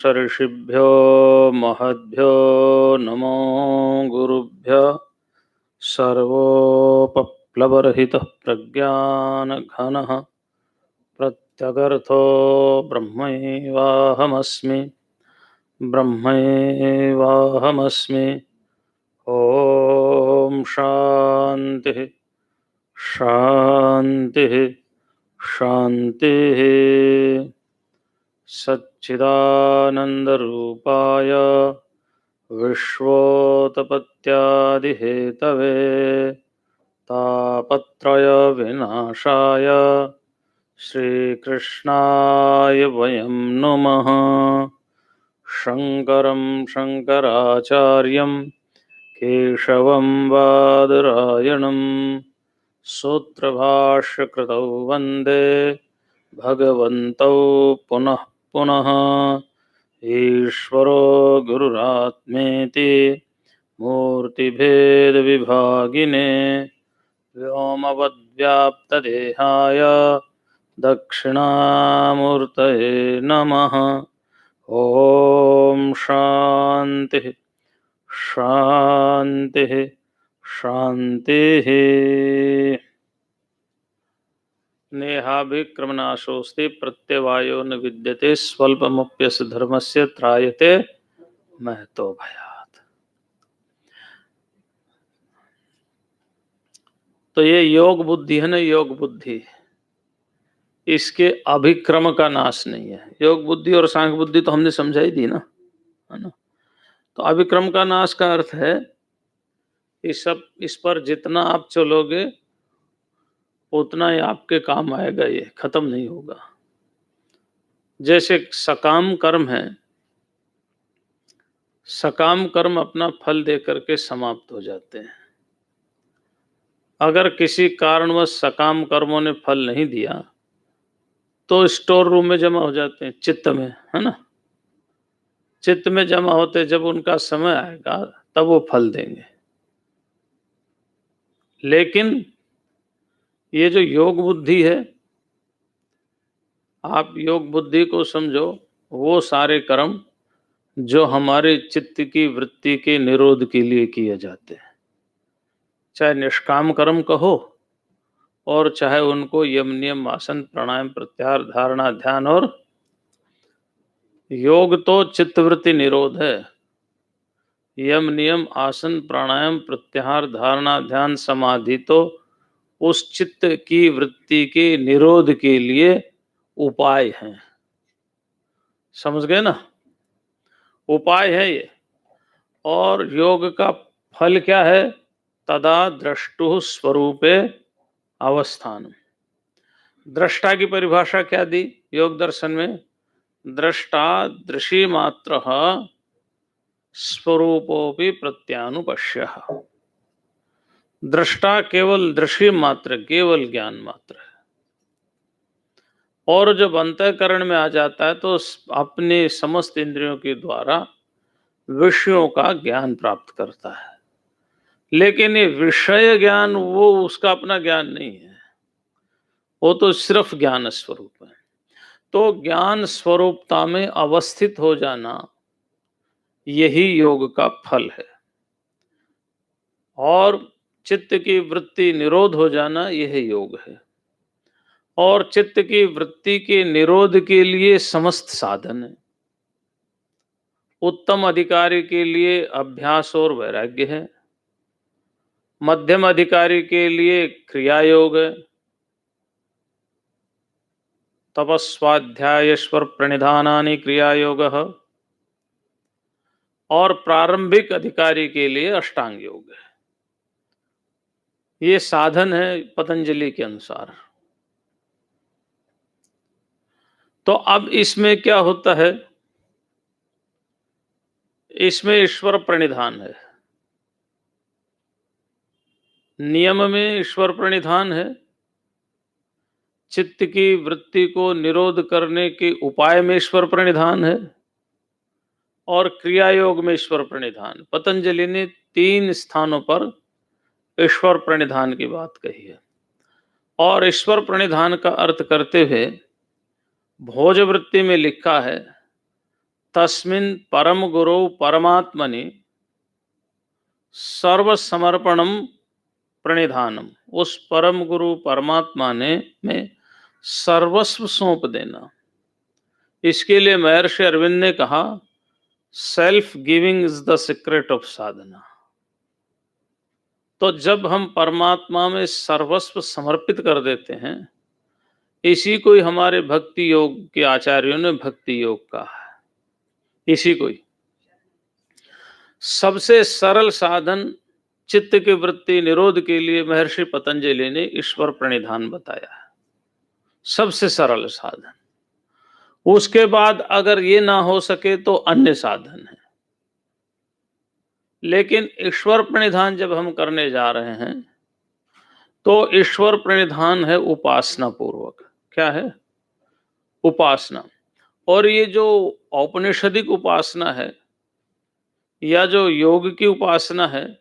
ऋषिभ्यो महद्भ्यो नमो गुरुभ्यः। सर्वोपप्लवरहितः प्रज्ञानघनः प्रत्यगर्थो ब्रह्मैवाहमस्मि। ॐ शान्तिः शान्तिः शान्तिः। सच्चिदानन्दरूपाय विश्वोत्पत्त्यादिहेतवे तापत्रयविनाशाय श्रीकृष्णाय वयं नुमः। शङ्करं शङ्कराचार्यं केशवं बादरायणं सूत्रभाष्यकृतौ वन्दे भगवन्तौ पुनः पुनः। ईश्वरो गुरुरात्मेति मूर्तिभेदविभागिने व्योमवद्व्याप्तदेहाय दक्षिणामूर्तये नमः। ॐ शान्तिः शान्तिः शान्तिः। नेहाभिक्रमनाशोस्ति प्रत्यवायो न विद्यते स्वल्पमप्यस्य धर्मस्य त्रायते महतो भयात्। तो ये योग बुद्धि है ना, योग बुद्धि, इसके अभिक्रम का नाश नहीं है। योग बुद्धि और सांख्य बुद्धि तो हमने समझाई दी ना, है ना। तो अभिक्रम का नाश का अर्थ है इस पर जितना आप चलोगे उतना ही आपके काम आएगा, ये खत्म नहीं होगा। जैसे सकाम कर्म है, सकाम कर्म अपना फल दे करके समाप्त हो जाते हैं। अगर किसी कारणवश सकाम कर्मों ने फल नहीं दिया तो स्टोर रूम में जमा हो जाते हैं, चित्त में, है ना। चित्त में जमा होते, जब उनका समय आएगा तब वो फल देंगे। लेकिन ये जो योग बुद्धि है, आप योग बुद्धि को समझो, वो सारे कर्म जो हमारे चित्त की वृत्ति के निरोध के लिए किए जाते हैं, चाहे निष्काम कर्म कहो और चाहे उनको यम नियम आसन प्राणायाम प्रत्याहार धारणा ध्यान। और योग तो चित्तवृत्ति निरोध है। यम नियम आसन प्राणायाम प्रत्याहार धारणा ध्यान समाधि तो उस चित्त की वृत्ति के निरोध के लिए उपाय हैं। समझ गए ना, उपाय है ये। और योग का फल क्या है? तदा द्रष्टु स्वरूपे अवस्थान। दृष्टा की परिभाषा क्या दी योग दर्शन में? दृष्टा दृशी मात्र स्वरूपोपि प्रत्यानुपश्य। दृष्टा केवल दृशी मात्र, केवल ज्ञान मात्र है। और जब अंतःकरण में आ जाता है तो अपने समस्त इंद्रियों के द्वारा विषयों का ज्ञान प्राप्त करता है। लेकिन ये विषय ज्ञान वो उसका अपना ज्ञान नहीं है, वो तो सिर्फ ज्ञान स्वरूप है। तो ज्ञान स्वरूपता में अवस्थित हो जाना यही योग का फल है। और चित्त की वृत्ति निरोध हो जाना यह योग है। और चित्त की वृत्ति के निरोध के लिए समस्त साधन है। उत्तम अधिकारी के लिए अभ्यास और वैराग्य है, मध्यम अधिकारी के लिए क्रिया योग है, तपस्वाध्यायेश्वर प्रणिधानानि क्रिया योग, और प्रारंभिक अधिकारी के लिए अष्टांग योग है। ये साधन है पतंजलि के अनुसार। तो अब इसमें क्या होता है? इसमें ईश्वर प्रणिधान है, नियम में ईश्वर प्रणिधान है, चित्त की वृत्ति को निरोध करने के उपाय में ईश्वर प्रणिधान है, और क्रिया योग में ईश्वर प्रणिधान। पतंजलि ने 3 स्थानों पर ईश्वर प्रणिधान की बात कही है। और ईश्वर प्रणिधान का अर्थ करते हुए भोज वृत्ति में लिखा है तस्मिन् परम गुरौ परमात्मनि सर्व समर्पणम प्रणिधानम, उस परम गुरु परमात्मा ने में सर्वस्व सौंप देना। इसके लिए महर्षि अरविंद ने कहा, self giving is the secret of sadhana. तो जब हम परमात्मा में सर्वस्व समर्पित कर देते हैं, इसी को ही हमारे भक्ति योग के आचार्यों ने भक्ति योग कहा है। इसी को ही सबसे सरल साधन चित्त की वृत्ति निरोध के लिए महर्षि पतंजलि ने ईश्वर प्रणिधान बताया है, सबसे सरल साधन। उसके बाद अगर ये ना हो सके तो अन्य साधन है, लेकिन ईश्वर प्रणिधान जब हम करने जा रहे हैं तो ईश्वर प्रणिधान है उपासना पूर्वक। क्या है? उपासना। और ये जो औपनिषदिक उपासना है या जो योग की उपासना है,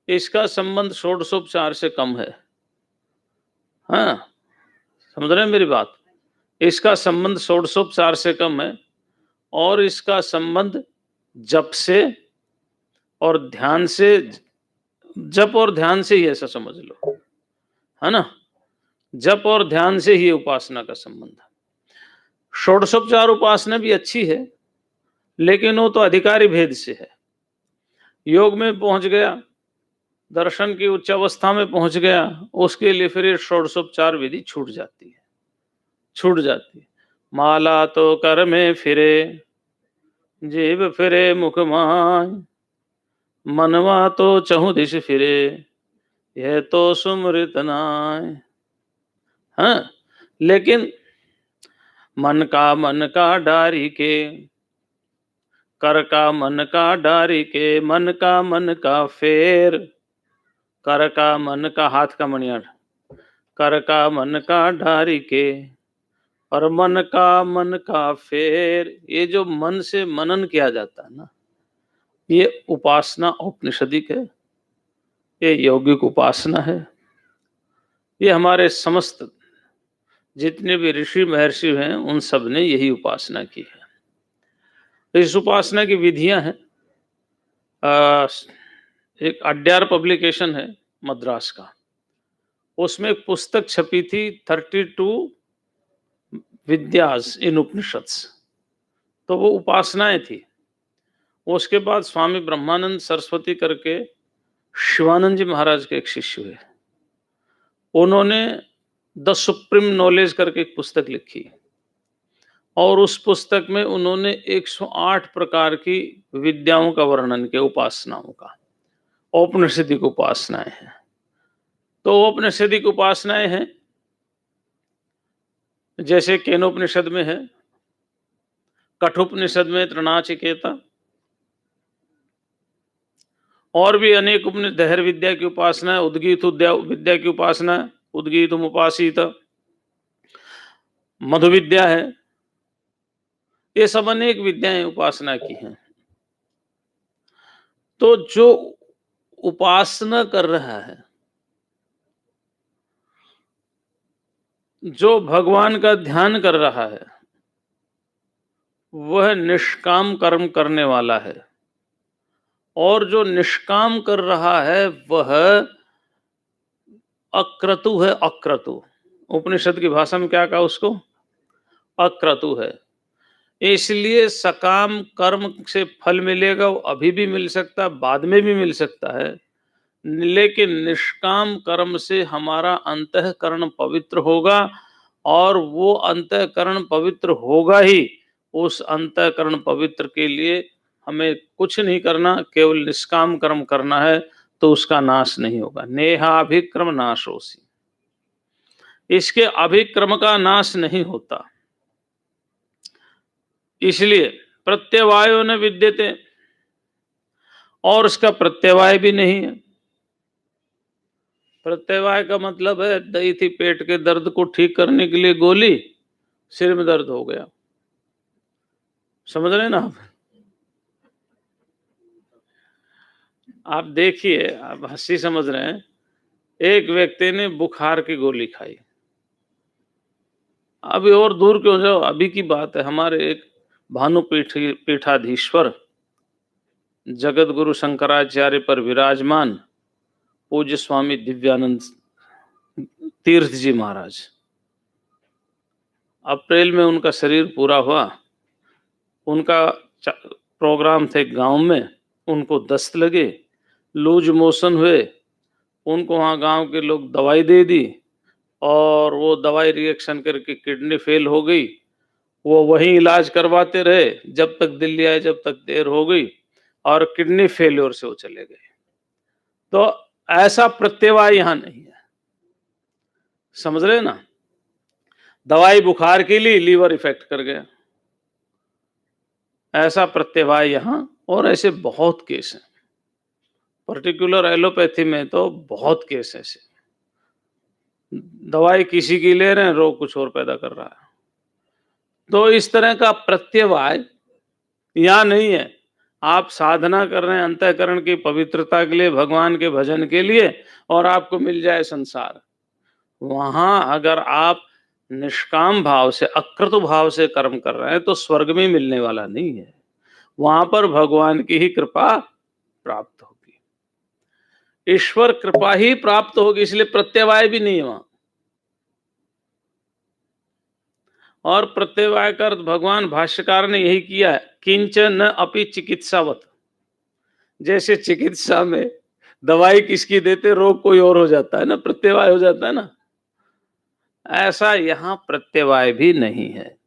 इसका संबंध षोडशोपचार से कम है। हाँ, समझ रहे हैं मेरी बात? इसका संबंध षोडशोपचार से कम है और इसका संबंध जप से और ध्यान से, जप और ध्यान से ही, ऐसा समझ लो, है ना? जप और ध्यान से ही उपासना का संबंध है। षोडशोपचार उपासना भी अच्छी है, लेकिन वो तो अधिकारी भेद से है। योग में पहुंच गया, दर्शन की उच्च अवस्था में पहुंच गया, उसके लिए फिर षोडशोपचार विधि छूट जाती है। माला तो कर में फिरे, जीव फिरे मुख माय, मनवा तो चहु दिश फिरे, यह तो सुमृत नाय। हाँ, लेकिन मन का डारी के, कर का मन का डारी के, मन का फेर, कर का मन का, हाथ का मणियार, कर का मन का डारी के और मन का फेर। ये जो मन से मनन किया जाता है ना, ये उपासना औपनिषदिक है, ये यौगिक उपासना है। ये हमारे समस्त जितने भी ऋषि महर्षि हैं उन सब ने यही उपासना की है। तो इस उपासना की विधियां हैं। एक अड्यार पब्लिकेशन है मद्रास का, उसमें एक पुस्तक छपी थी 32 विद्यास इन उपनिषद्स, तो वो उपासनाएं थी। उसके बाद स्वामी ब्रह्मानंद सरस्वती करके शिवानंद जी महाराज के एक शिष्य हुए, उन्होंने द सुप्रीम नॉलेज करके एक पुस्तक लिखी और उस पुस्तक में उन्होंने 108 प्रकार की विद्याओं का वर्णन किया, उपासनाओं का। औपनिषदिक उपासनाएं हैं। तो औपनिषदिक उपासनाएं हैं जैसे केनोपनिषद में है, कठोपनिषद में तृणाचिकेता, और भी अनेक उपनिषद, दहर विद्या की उपासना है, उद्गीत विद्या की उपासना है, उद्गीतम उपासित, मधु विद्या है। ये सब अनेक विद्याएं उपासना की हैं। तो जो उपासना कर रहा है, जो भगवान का ध्यान कर रहा है, वह निष्काम कर्म करने वाला है। और जो निष्काम कर रहा है वह अक्रतु है। अक्रतु उपनिषद की भाषा में क्या कहा उसको? अक्रतु है। इसलिए सकाम कर्म से फल मिलेगा, वो अभी भी मिल सकता है, बाद में भी मिल सकता है, लेकिन निष्काम कर्म से हमारा अंतःकरण पवित्र होगा और वो अंतःकरण पवित्र होगा ही। उस अंतःकरण पवित्र के लिए हमें कुछ नहीं करना, केवल निष्काम कर्म करना है, तो उसका नाश नहीं होगा। नेहाभिक्रम नाशोसी, इसके अभिक्रम का नाश नहीं होता। इसलिए प्रत्यवायो न विद्यते, और उसका प्रत्यवाय भी नहीं है। प्रत्यवाय का मतलब है दही थी पेट के दर्द को ठीक करने के लिए गोली, सिर में दर्द हो गया, समझ रहे हैं ना आप देखिए, आप हंसी समझ रहे हैं। एक व्यक्ति ने बुखार की गोली खाई, अभी और दूर क्यों जाओ, अभी की बात है, हमारे एक भानुपीठ पीठाधीश्वर जगत गुरु शंकराचार्य पर विराजमान पूज्य स्वामी दिव्यानंद तीर्थ जी महाराज। अप्रैल में उनका शरीर पूरा हुआ। उनका प्रोग्राम थे गांव में, उनको दस्त लगे, लूज मोशन हुए, उनको वहाँ गांव के लोग दवाई दे दी और वो दवाई रिएक्शन करके किडनी फेल हो गई। वो वहीं इलाज करवाते रहे जब तक दिल्ली आए, जब तक देर हो गई, और किडनी फेल्योर से वो चले गए। तो ऐसा प्रत्यवाय यहां नहीं है, समझ रहे ना। दवाई बुखार के लिए, लीवर इफेक्ट कर गया, ऐसा प्रत्यवाय यहां। और ऐसे बहुत केस हैं, पर्टिकुलर एलोपैथी में तो बहुत केस ऐसे, दवाई किसी की ले रहे हैं, रोग कुछ और पैदा कर रहा है। तो इस तरह का प्रत्यवाय यहां नहीं है। आप साधना कर रहे हैं अंतःकरण की पवित्रता के लिए, भगवान के भजन के लिए, और आपको मिल जाए संसार। वहां अगर आप निष्काम भाव से, अकृत भाव से कर्म कर रहे हैं तो स्वर्ग में मिलने वाला नहीं है, वहां पर भगवान की ही कृपा प्राप्त होगी, ईश्वर कृपा ही प्राप्त होगी। इसलिए प्रत्यवाय भी नहीं है वहां। और प्रत्यवाय का अर्थ भगवान भाष्यकार ने यही किया है, किंच न अपि चिकित्सावत। जैसे चिकित्सा में दवाई किसकी देते, रोग कोई और हो जाता है ना, प्रत्यवाय हो जाता है ना, ऐसा यहां प्रत्यवाय भी नहीं है।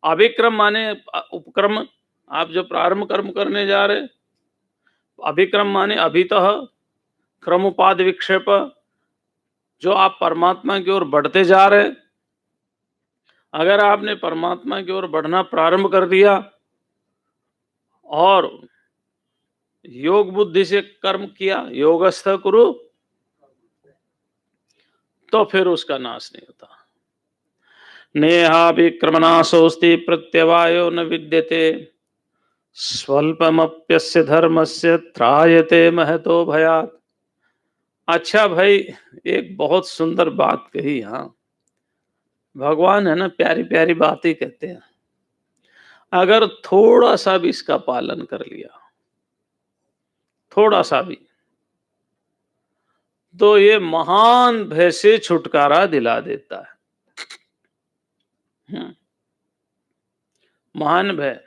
अभिक्रम माने उपक्रम, आप जो प्रारंभ कर्म करने जा रहे, अभिक्रम माने अभितः क्रमोपाद विक्षेप, जो आप परमात्मा की ओर बढ़ते जा रहे। अगर आपने परमात्मा की ओर बढ़ना प्रारंभ कर दिया और योग बुद्धि से कर्म किया, योगस्थ कुरु, तो फिर उसका नाश नहीं होता। नेहा विक्रमनाशोस्ति प्रत्यवायो न विद्यते, स्वल्पमप्यस्य धर्मस्य त्रायते महतो भयात्। अच्छा भाई, एक बहुत सुंदर बात कही। हाँ, भगवान है ना, प्यारी प्यारी बातें कहते हैं। अगर थोड़ा सा भी इसका पालन कर लिया, थोड़ा सा भी, तो ये महान भय से छुटकारा दिला देता है। महान भय,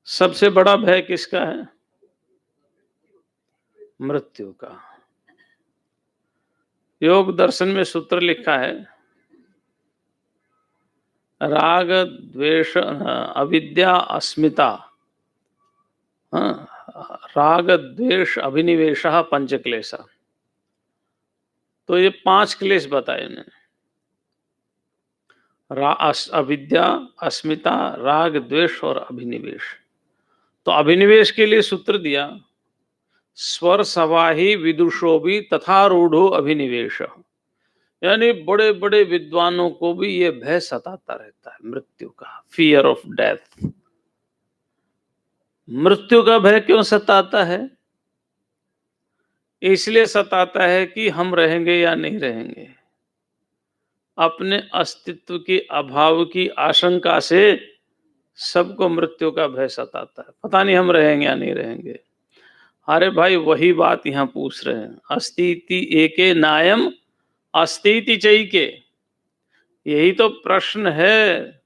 सबसे बड़ा भय किसका है? मृत्यु का। योग दर्शन में सूत्र लिखा है, राग द्वेष अविद्या अस्मिता, राग द्वेष अभिनिवेश पंचक्लेश। तो ये 5 क्लेश बताए उन्होंने, अविद्या, अस्मिता, राग द्वेष और अभिनिवेश। तो अभिनिवेश के लिए सूत्र दिया, स्वर सवाही विदुषो भी तथा रूढ़ो अभिनिवेश। यानी बड़े बड़े विद्वानों को भी ये भय सताता रहता है, मृत्यु का, फियर ऑफ डेथ। मृत्यु का भय क्यों सताता है? इसलिए सताता है कि हम रहेंगे या नहीं रहेंगे। अपने अस्तित्व की अभाव की आशंका से सबको मृत्यु का भय सताता है, पता नहीं हम रहेंगे या नहीं रहेंगे। अरे भाई, वही बात यहां पूछ रहे हैं, अस्तिति एके नायम अस्तिति चैके। यही तो प्रश्न है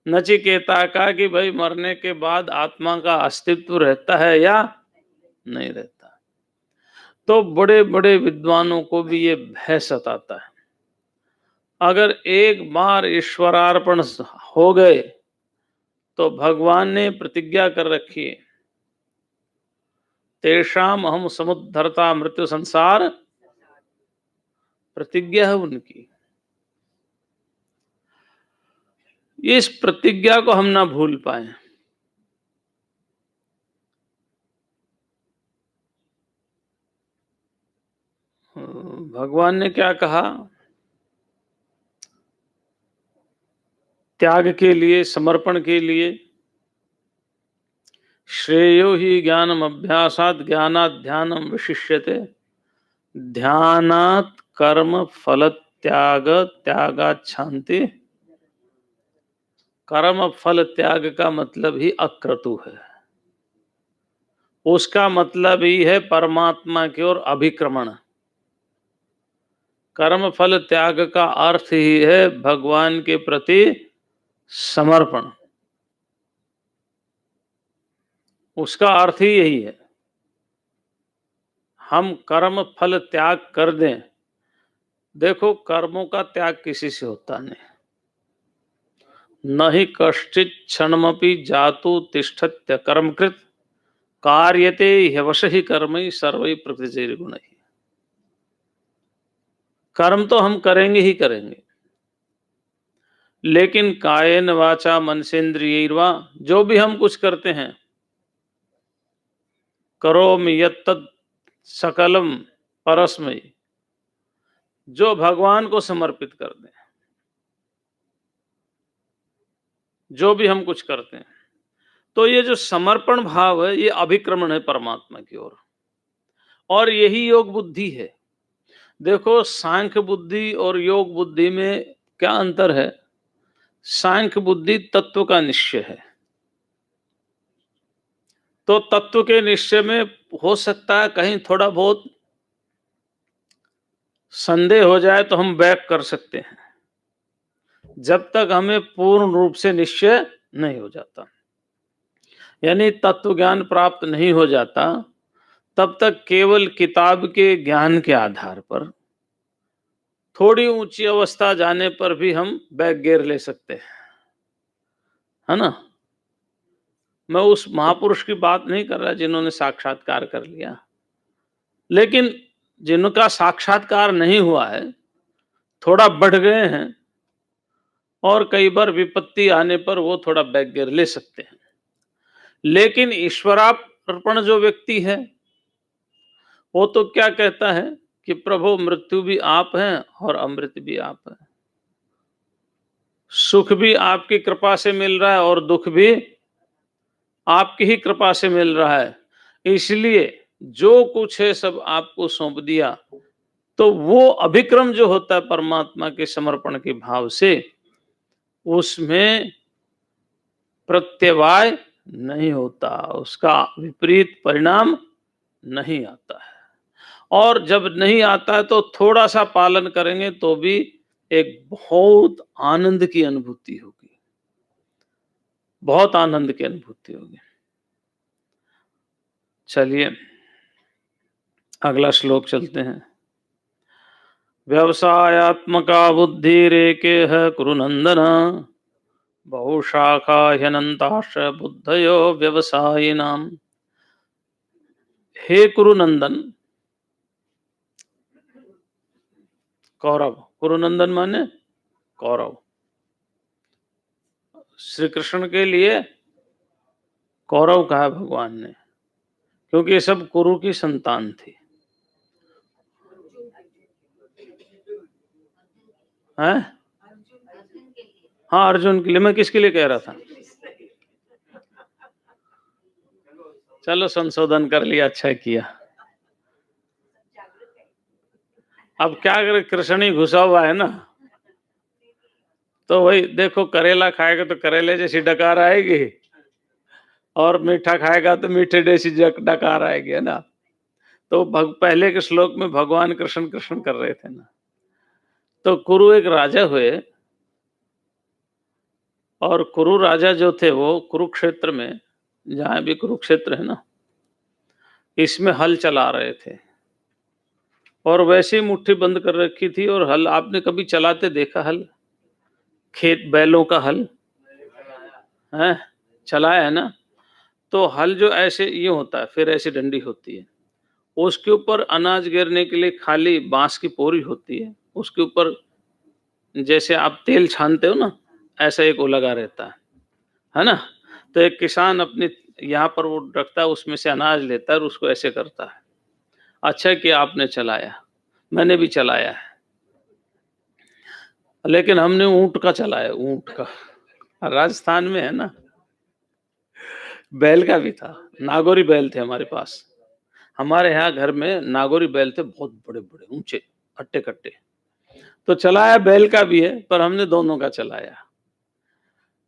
नचिकेता का कि भाई मरने के बाद आत्मा का अस्तित्व रहता है या नहीं रहता। तो बड़े बड़े विद्वानों को भी ये भय सताता है। अगर एक बार ईश्वरार्पण हो गए तो भगवान ने प्रतिज्ञा कर रखी है, तेषाम अहम समुद्धरता मृत्यु संसार, प्रतिज्ञा है उनकी। इस प्रतिज्ञा को हम ना भूल पाए। भगवान ने क्या कहा? त्याग के लिए, समर्पण के लिए, श्रेयो ही ज्ञानम अभ्यासात ज्ञानात ध्यानम विशिष्यते, ध्यानात कर्म फल त्याग त्यागात शांति। कर्म फल त्याग का मतलब ही अक्रतु है। उसका मतलब ही है परमात्मा की ओर अभिक्रमण। कर्म फल त्याग का अर्थ ही है भगवान के प्रति समर्पण। उसका अर्थ ही यही है। हम कर्म फल त्याग कर दें। देखो, कर्मों का त्याग किसी से होता नहीं। न ही कश्चित् क्षणमपि जातु तिष्ठत्य कर्मकृत कार्यते ह्यवशहि कर्मैः सर्वैः प्रकृतिर्गुणैः। कर्म तो हम करेंगे ही करेंगे, लेकिन कायेन वाचा मनसेन्द्रियैर्वा, जो भी हम कुछ करते हैं, करोमि यत्तत् सकलम परस्मै, जो भगवान को समर्पित कर दें, जो भी हम कुछ करते हैं, तो ये जो समर्पण भाव है, ये अभिक्रमण है परमात्मा की ओर, और यही योग बुद्धि है। देखो, सांख्य बुद्धि और योग बुद्धि में क्या अंतर है? सांख्य बुद्धि तत्व का निश्चय है, तो तत्व के निश्चय में हो सकता है कहीं थोड़ा बहुत संदेह हो जाए तो हम बैक कर सकते हैं, जब तक हमें पूर्ण रूप से निश्चय नहीं हो जाता, यानी तत्व ज्ञान प्राप्त नहीं हो जाता, तब तक केवल किताब के ज्ञान के आधार पर थोड़ी ऊंची अवस्था जाने पर भी हम बैक गियर ले सकते हैं, है ना। मैं उस महापुरुष की बात नहीं कर रहा जिन्होंने साक्षात्कार कर लिया, लेकिन जिनका साक्षात्कार नहीं हुआ है, थोड़ा बढ़ गए हैं, और कई बार विपत्ति आने पर वो थोड़ा बैक गियर ले सकते हैं। लेकिन ईश्वरार्पण जो व्यक्ति है, वो तो क्या कहता है कि प्रभु, मृत्यु भी आप हैं और अमृत भी आप हैं, सुख भी आपकी कृपा से मिल रहा है और दुख भी आपकी ही कृपा से मिल रहा है, इसलिए जो कुछ है सब आपको सौंप दिया। तो वो अभिक्रम जो होता है परमात्मा के समर्पण के भाव से, उसमें प्रत्यवाय नहीं होता, उसका विपरीत परिणाम नहीं आता है। और जब नहीं आता है तो थोड़ा सा पालन करेंगे तो भी एक बहुत आनंद की अनुभूति होगी, बहुत आनंद की अनुभूति होगी। चलिए अगला श्लोक चलते हैं। व्यवसायात्मका बुद्धिरेके है कुरुनंदन, बहुशाखा ह्यनंताश्च बुद्धयो व्यवसायिनाम। हे कुरुनंदन, कौरव, कुरुनंदन माने कौरव, श्री कृष्ण के लिए कौरव कहा भगवान ने, क्योंकि ये सब कुरु की संतान थी। हैं? हाँ, अर्जुन के लिए। मैं किसके लिए कह रहा था? चलो संशोधन कर लिया, अच्छा किया। अब क्या करे, कृष्ण ही घुसा हुआ है ना, तो वही देखो, करेला खाएगा तो करेले जैसी डकार आएगी, और मीठा खाएगा तो मीठे जैसी डकार आएगी, है ना। तो पहले के श्लोक में भगवान कृष्ण कृष्ण कर रहे थे ना। तो कुरु एक राजा हुए, और कुरु राजा जो थे वो कुरुक्षेत्र में, जहां भी कुरुक्षेत्र है ना, इसमें हल चला रहे थे, और वैसे ही मुट्ठी बंद कर रखी थी। और हल आपने कभी चलाते देखा? हल, खेत बैलों का हल है, चलाया है ना। तो हल जो ऐसे ये होता है, फिर ऐसी डंडी होती है, उसके ऊपर अनाज गिरने के लिए खाली बांस की पोरी होती है, उसके ऊपर जैसे आप तेल छानते हो ना, ऐसा एक वो लगा रहता है ना। तो एक किसान अपने यहाँ पर वो रखता है, उसमें से अनाज लेता है और उसको ऐसे करता है। अच्छा कि आपने चलाया, मैंने भी चलाया है, लेकिन हमने ऊंट का चलाया, ऊंट का। राजस्थान में है ना, बैल का भी था, नागौरी बैल थे हमारे पास। हमारे यहाँ घर में नागौरी बैल थे, बहुत बड़े बड़े ऊंचे हट्टे कट्टे। तो चलाया बैल का भी है, पर हमने दोनों का चलाया।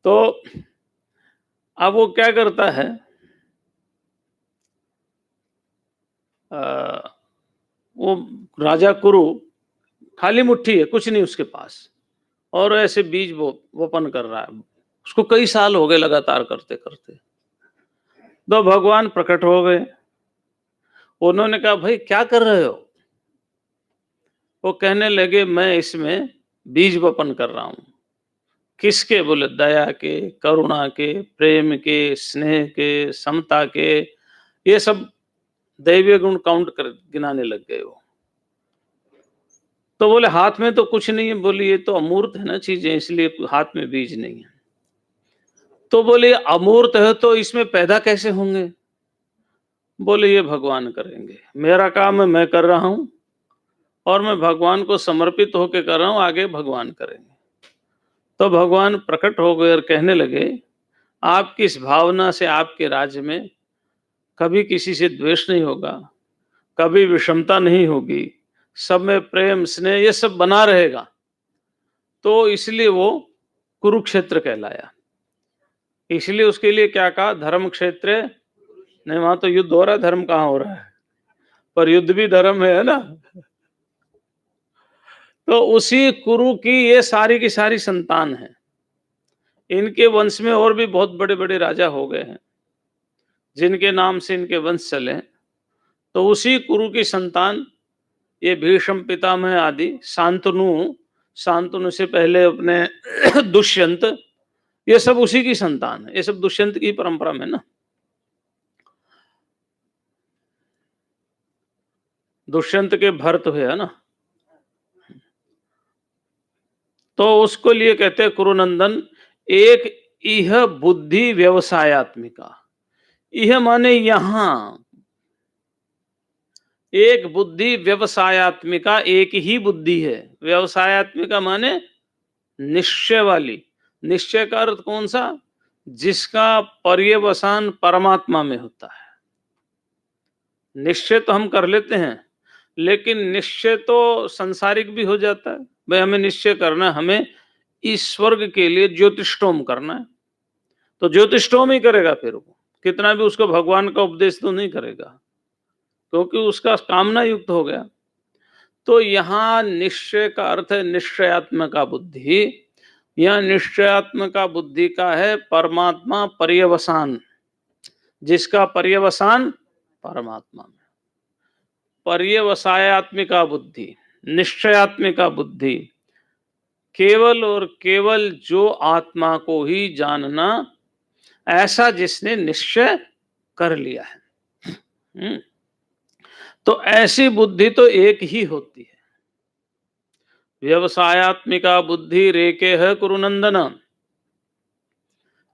तो अब वो क्या करता है, वो राजा कुरु खाली मुट्ठी है, कुछ नहीं उसके पास, और ऐसे बीज वपन कर रहा है। उसको कई साल हो गए लगातार करते करते। तो भगवान प्रकट हो गए। उन्होंने कहा भाई क्या कर रहे हो? वो कहने लगे मैं इसमें बीज वपन कर रहा हूं। किसके? बोले दया के, करुणा के, प्रेम के, स्नेह के, समता के। ये सब दैवीय गुण काउंट कर गिनाने लग गए वो। तो बोले हाथ में तो कुछ नहीं है। बोले ये तो अमूर्त है ना चीजें, इसलिए हाथ में बीज नहीं है। तो बोले अमूर्त है तो इसमें पैदा कैसे होंगे? बोले ये भगवान करेंगे, मेरा काम है मैं कर रहा हूं, और मैं भगवान को समर्पित होकर कर रहा हूं, आगे भगवान करेंगे। तो भगवान प्रकट हो गए और कहने लगे आपकी इस भावना से आपके राज्य में कभी किसी से द्वेष नहीं होगा, कभी विषमता नहीं होगी, सब में प्रेम स्नेह ये सब बना रहेगा। तो इसलिए वो कुरुक्षेत्र कहलाया। इसलिए उसके लिए क्या कहा? धर्म क्षेत्र। नहीं, वहां तो युद्ध हो रहा है, धर्म कहाँ हो रहा है? पर युद्ध भी धर्म है ना। तो उसी कुरु की ये सारी की सारी संतान है। इनके वंश में और भी बहुत बड़े बड़े राजा हो गए हैं जिनके नाम से इनके वंश चले। तो उसी कुरु की संतान ये भीष्म पितामह आदि, शांतनु, शांतनु से पहले अपने दुष्यंत, ये सब उसी की संतान है। ये सब दुष्यंत की परंपरा में ना। दुष्यंत के भरत हुए है ना। तो उसको लिए कहते हैं कुरुनंदन। एक इह बुद्धि व्यवसायत्मिका। यह माने यहां, एक बुद्धि व्यवसायत्मिका, एक ही बुद्धि है। व्यवसायत्मिका माने निश्चय वाली। निश्चय का अर्थ कौन सा? जिसका पर्यवसान परमात्मा में होता है। निश्चय तो हम कर लेते हैं, लेकिन निश्चय तो संसारिक भी हो जाता है। भाई हमें निश्चय करना है, हमें इस स्वर्ग के लिए ज्योतिष्टोम करना है, तो ज्योतिष्टोम ही करेगा। फिर वो कितना भी उसको भगवान का उपदेश तो नहीं करेगा, क्योंकि उसका कामना युक्त हो गया। तो यहाँ निश्चय का अर्थ है निश्चयात्मका बुद्धि। यह निश्चयात्मका बुद्धि का है परमात्मा पर्यवसान, जिसका पर्यवसान परमात्मा में। पर्यवसायात्मिका बुद्धि, निश्चयात्मिका बुद्धि, केवल और केवल जो आत्मा को ही जानना, ऐसा जिसने निश्चय कर लिया है। तो ऐसी बुद्धि तो एक ही होती है। व्यवसायत्मिका बुद्धि रेके है कुरुनंदन।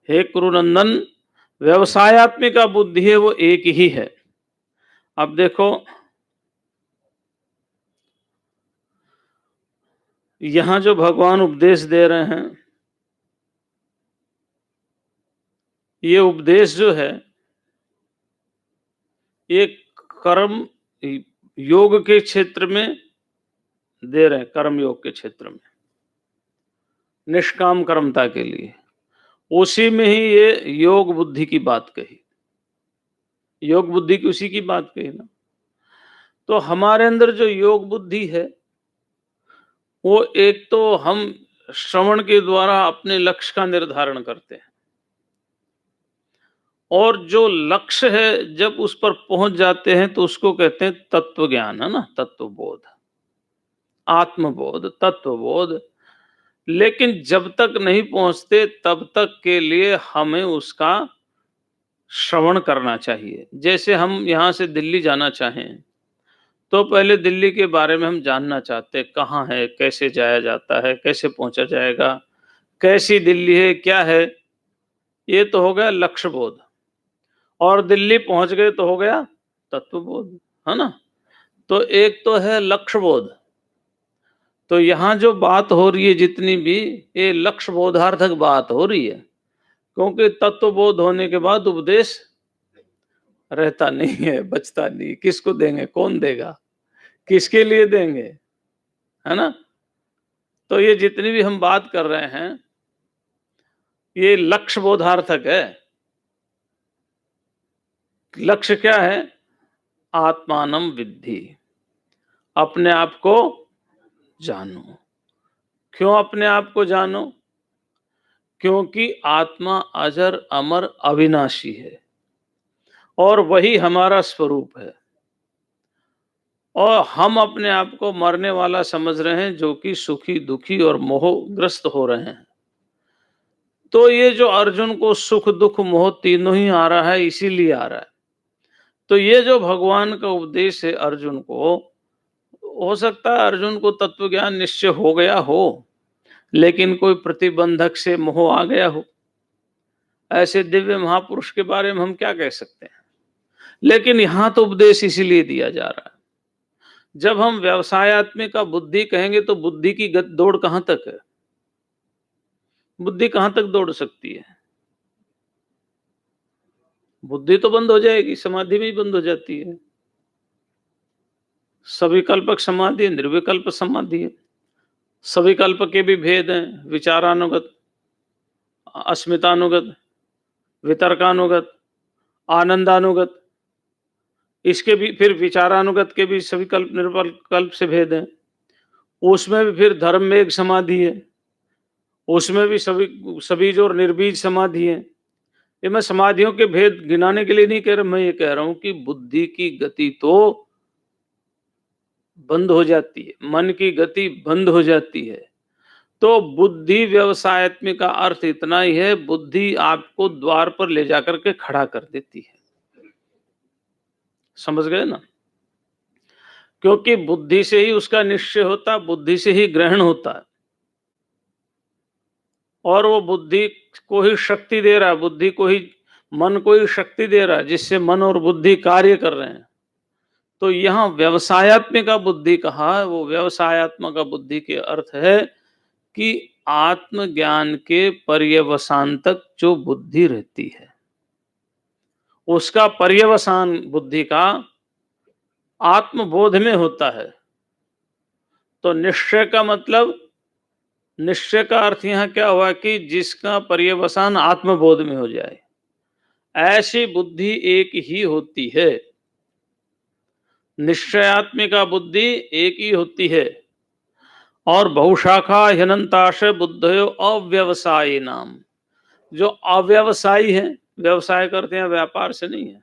हे कुरुनंदन, व्यवसायत्मिका बुद्धि है वो एक ही है। अब देखो यहां जो भगवान उपदेश दे रहे हैं, ये उपदेश जो है ये कर्म योग के क्षेत्र में दे रहे हैं। कर्म योग के क्षेत्र में निष्काम कर्मता के लिए, उसी में ही ये योग बुद्धि की बात कही। योग बुद्धि की उसी की बात कही ना। तो हमारे अंदर जो योग बुद्धि है, वो एक तो हम श्रवण के द्वारा अपने लक्ष्य का निर्धारण करते हैं, और जो लक्ष्य है जब उस पर पहुंच जाते हैं तो उसको कहते हैं तत्व ज्ञान, है ना, तत्वबोध, आत्मबोध, तत्वबोध। लेकिन जब तक नहीं पहुंचते तब तक के लिए हमें उसका श्रवण करना चाहिए। जैसे हम यहां से दिल्ली जाना चाहें तो पहले दिल्ली के बारे में हम जानना चाहते हैं, कहाँ है, कैसे जाया जाता है, कैसे पहुंचा जाएगा, कैसी दिल्ली है, क्या है। ये तो हो गया लक्ष्य बोध। और दिल्ली पहुंच गए तो हो गया तत्वबोध, है ना। तो एक तो है लक्ष्य बोध। तो यहां जो बात हो रही है जितनी भी, ये लक्ष्य बोधार्थक बात हो रही है, क्योंकि तत्वबोध होने के बाद उपदेश रहता नहीं है, बचता नहीं। किसको देंगे, कौन देगा, किसके लिए देंगे, है ना। तो ये जितनी भी हम बात कर रहे हैं, ये लक्ष्य बोधार्थक है। लक्ष्य क्या है? आत्मानम विद्धि, अपने आप को जानो। क्यों अपने आप को जानो? क्योंकि आत्मा अजर अमर अविनाशी है और वही हमारा स्वरूप है, और हम अपने आप को मरने वाला समझ रहे हैं, जो कि सुखी दुखी और मोहग्रस्त हो रहे हैं। तो ये जो अर्जुन को सुख दुख मोह तीनों ही आ रहा है, इसीलिए आ रहा है। तो ये जो भगवान का उपदेश है अर्जुन को, हो सकता है अर्जुन को तत्व ज्ञान निश्चय हो गया हो, लेकिन कोई प्रतिबंधक से मोह आ गया हो। ऐसे दिव्य महापुरुष के बारे में हम क्या कह सकते हैं? लेकिन यहां तो उपदेश इसीलिए दिया जा रहा है। जब हम व्यवसायत्मिक का बुद्धि कहेंगे तो बुद्धि की दौड़ कहां तक है? बुद्धि कहां तक दौड़ सकती है? बुद्धि तो बंद हो जाएगी, समाधि में ही बंद हो जाती है। सविकल्पक समाधि, निर्विकल्प समाधि है। सविकल्प के भी भेद हैं, विचारानुगत, अस्मितानुगत, वितर्कानुगत, आनंदानुगत। इसके भी फिर विचारानुगत के भी सविकल्प निर्विकल्प से भेद हैं। उसमें भी फिर धर्म में एक समाधि है, उसमें भी सबीज और निर्बीज समाधि है। ये मैं समाधियों के भेद गिनाने के लिए नहीं कह रहा, मैं ये कह रहा हूं कि बुद्धि की गति तो बंद हो जाती है, मन की गति बंद हो जाती है। तो बुद्धि व्यवसायत्मिक का अर्थ इतना ही है, बुद्धि आपको द्वार पर ले जाकर के खड़ा कर देती है। समझ गए ना? क्योंकि बुद्धि से ही उसका निश्चय होता, बुद्धि से ही ग्रहण होता है, और वो बुद्धि को ही शक्ति दे रहा है, बुद्धि को ही, मन को ही शक्ति दे रहा है, जिससे मन और बुद्धि कार्य कर रहे हैं। तो यहाँ व्यवसायत्मिक का बुद्धि कहा है, वो व्यवसायत्मक का बुद्धि के अर्थ है कि आत्मज्ञान के पर्यवसान तक जो बुद्धि रहती है, उसका पर्यवसान बुद्धि का आत्मबोध में होता है। तो निश्चय का मतलब, निश्चय का अर्थ यहां क्या हुआ कि जिसका पर्यवसान आत्मबोध में हो जाए, ऐसी बुद्धि एक ही होती है। निश्चयात्मिका बुद्धि एक ही होती है, और बहुशाखा ह्यनंताश बुद्धयो अव्यवसायी नाम। जो अव्यवसायी है, व्यवसाय करते हैं, व्यापार से नहीं है,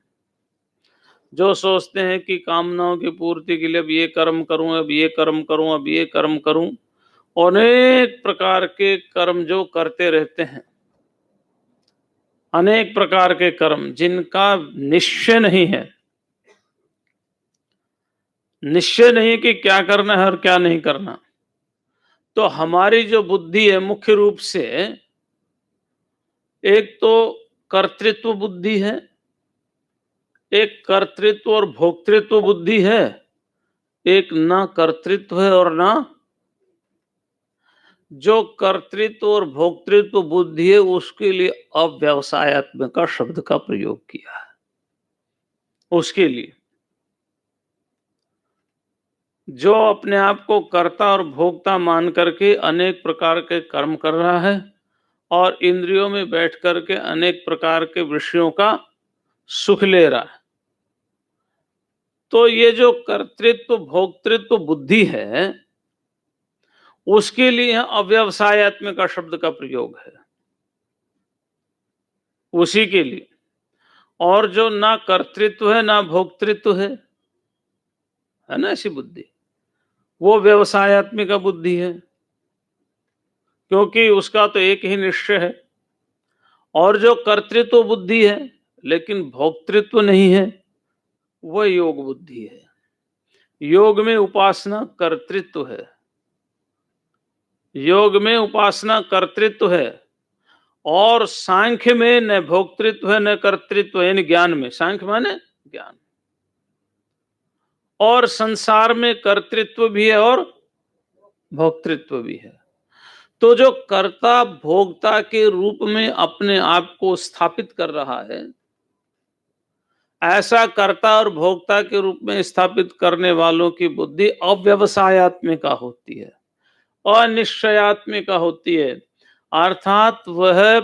जो सोचते हैं कि कामनाओं की पूर्ति के लिए अब ये कर्म करूं, अब ये कर्म करूं, अब ये कर्म करूं, अनेक प्रकार के कर्म जो करते रहते हैं, अनेक प्रकार के कर्म जिनका निश्चय नहीं है, निश्चय नहीं कि क्या करना है और क्या नहीं करना। तो हमारी जो बुद्धि है मुख्य रूप से, एक तो कर्तृत्व बुद्धि है, एक कर्तृत्व और भोक्तृत्व बुद्धि है, एक ना कर्तृत्व है और ना, जो कर्तृत्व और भोक्तृत्व बुद्धि है उसके लिए अव्यवसायत्मक का शब्द का प्रयोग किया है। उसके लिए जो अपने आप को कर्ता और भोक्ता मान करके अनेक प्रकार के कर्म कर रहा है और इंद्रियों में बैठ करके अनेक प्रकार के विषयों का सुख ले रहा है, तो ये जो कर्तृत्व भोक्तृत्व बुद्धि है, उसके लिए अव्यवसायत्मक का शब्द का प्रयोग है, उसी के लिए। और जो ना कर्तृत्व है ना भोक्तृत्व है ना, ऐसी बुद्धि, वो व्यवसायत्मिक बुद्धि है, क्योंकि उसका तो एक ही निश्चय है। और जो कर्तृत्व बुद्धि है लेकिन भोक्तृत्व नहीं है, वह योग बुद्धि है। योग में उपासना कर्तृत्व है, योग में उपासना कर्तृत्व है, और सांख्य में न भोक्तृत्व है न कर्तृत्व है, यानी ज्ञान में, सांख्य माने ज्ञान, और संसार में कर्तृत्व भी है और भोक्तृत्व भी है। तो जो कर्ता भोक्ता के रूप में अपने आप को स्थापित कर रहा है, ऐसा कर्ता और भोक्ता के रूप में स्थापित करने वालों की बुद्धि अव्यवसायत्मिका होती है, अनिश्चयात्मिका होती है। अर्थात वह